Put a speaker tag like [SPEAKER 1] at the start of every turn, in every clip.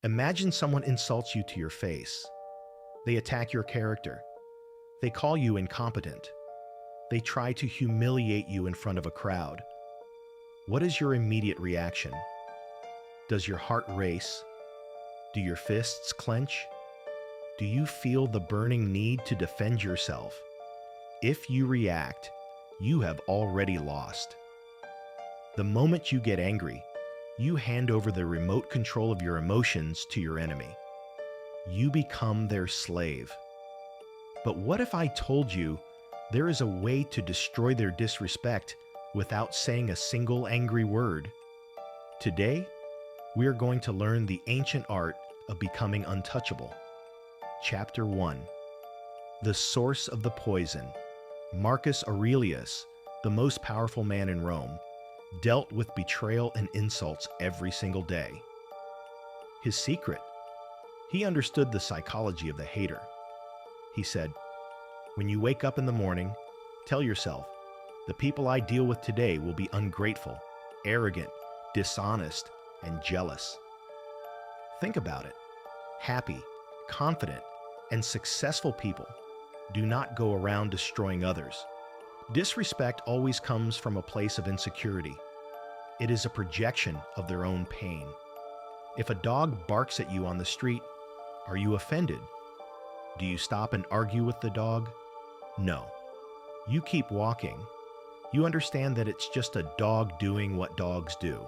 [SPEAKER 1] Imagine someone insults you to your face. They attack your character. They call you incompetent. They try to humiliate you in front of a crowd. What is your immediate reaction? Does your heart race? Do your fists clench? Do you feel the burning need to defend yourself? If you react, you have already lost. The moment you get angry, you hand over the remote control of your emotions to your enemy. You become their slave. But what if I told you there is a way to destroy their disrespect without saying a single angry word? Today, we are going to learn the ancient art of becoming untouchable. Chapter 1. The source of the poison. Marcus Aurelius, the most powerful man in Rome, dealt with betrayal and insults every single day. His secret? He understood the psychology of the hater. He said, "When you wake up in the morning, tell yourself, the people I deal with today will be ungrateful, arrogant, dishonest, and jealous." Think about it. Happy, confident, and successful people do not go around destroying others. Disrespect always comes from a place of insecurity. It is a projection of their own pain. If a dog barks at you on the street, are you offended? Do you stop and argue with the dog? No. You keep walking. You understand that it's just a dog doing what dogs do.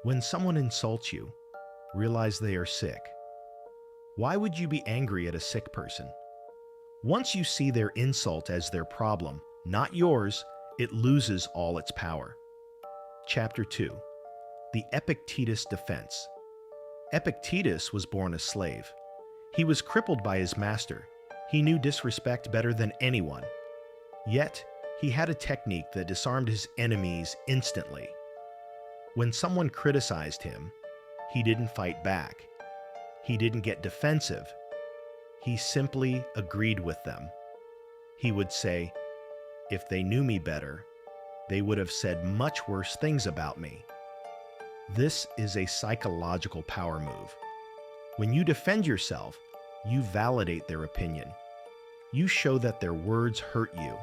[SPEAKER 1] When someone insults you, realize they are sick. Why would you be angry at a sick person? Once you see their insult as their problem, not yours, it loses all its power. Chapter 2. The Epictetus Defense. Epictetus was born a slave. He was crippled by his master. He knew disrespect better than anyone. Yet, he had a technique that disarmed his enemies instantly. When someone criticized him, he didn't fight back. He didn't get defensive. He simply agreed with them. He would say, "If they knew me better, they would have said much worse things about me." This is a psychological power move. When you defend yourself, you validate their opinion. You show that their words hurt you.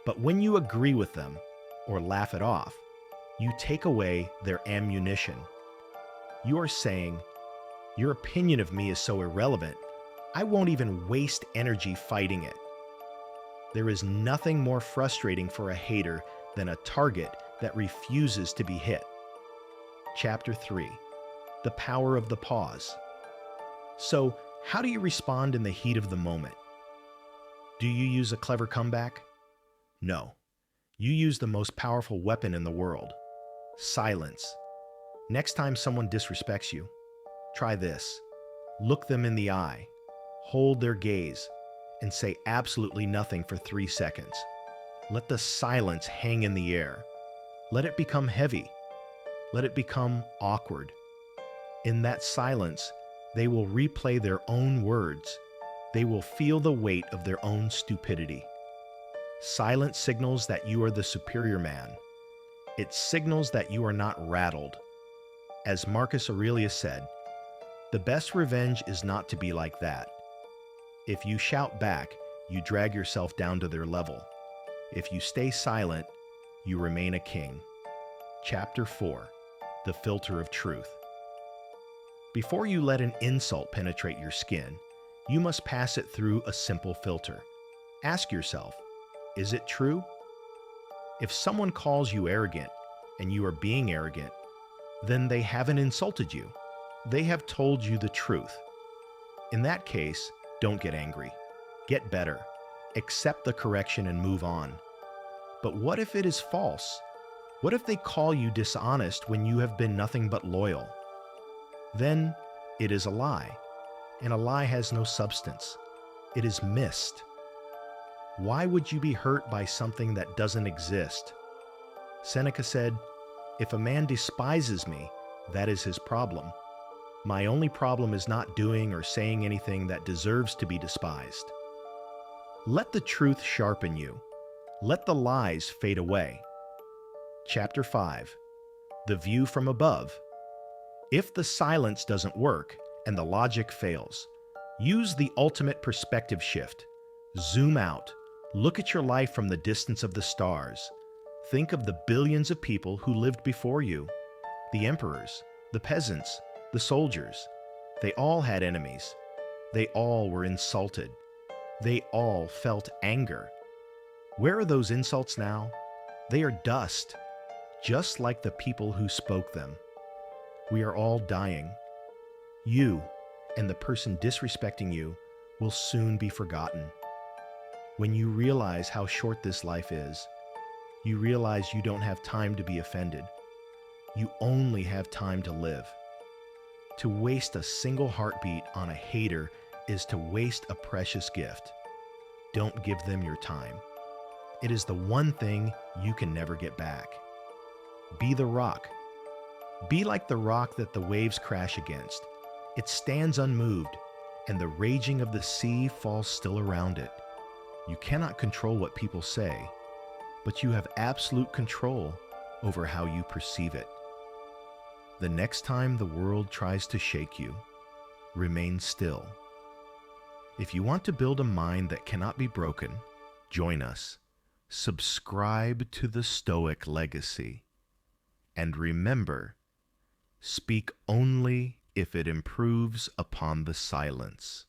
[SPEAKER 1] But when you agree with them or laugh it off, you take away their ammunition. You are saying, "Your opinion of me is so irrelevant, I won't even waste energy fighting it." There is nothing more frustrating for a hater than a target that refuses to be hit. Chapter 3. The Power of the Pause. So, how do you respond in the heat of the moment? Do you use a clever comeback? No. You use the most powerful weapon in the world: silence. Next time someone disrespects you, try this. Look them in the eye, hold their gaze, and say absolutely nothing for 3 seconds. Let the silence hang in the air. Let it become heavy. Let it become awkward. In that silence, they will replay their own words. They will feel the weight of their own stupidity. Silence signals that you are the superior man. It signals that you are not rattled. As Marcus Aurelius said, "The best revenge is not to be like that. If you shout back, you drag yourself down to their level. If you stay silent, you remain a king." Chapter 4. The Filter of Truth. Before you let an insult penetrate your skin, you must pass it through a simple filter. Ask yourself, is it true? If someone calls you arrogant and you are being arrogant, then they haven't insulted you. They have told you the truth. In that case, don't get angry. Get better. Accept the correction and move on. But what if it is false? What if they call you dishonest when you have been nothing but loyal? Then it is a lie, and a lie has no substance. It is mist. Why would you be hurt by something that doesn't exist? Seneca said, "If a man despises me, that is his problem. My only problem is not doing or saying anything that deserves to be despised." Let the truth sharpen you. Let the lies fade away. Chapter 5. The View from Above. If the silence doesn't work and the logic fails, use the ultimate perspective shift. Zoom out. Look at your life from the distance of the stars. Think of the billions of people who lived before you. The emperors, the peasants, the soldiers. They all had enemies. They all were insulted. They all felt anger. Where are those insults now? They are dust, just like the people who spoke them. We are all dying. You and the person disrespecting you will soon be forgotten. When you realize how short this life is, you realize you don't have time to be offended. You only have time to live. To waste a single heartbeat on a hater is to waste a precious gift. Don't give them your time. It is the one thing you can never get back. Be the rock. Be like the rock that the waves crash against. It stands unmoved, and the raging of the sea falls still around it. You cannot control what people say, but you have absolute control over how you perceive it. The next time the world tries to shake you, remain still. If you want to build a mind that cannot be broken, join us. Subscribe to the Stoic legacy. And remember, speak only if it improves upon the silence.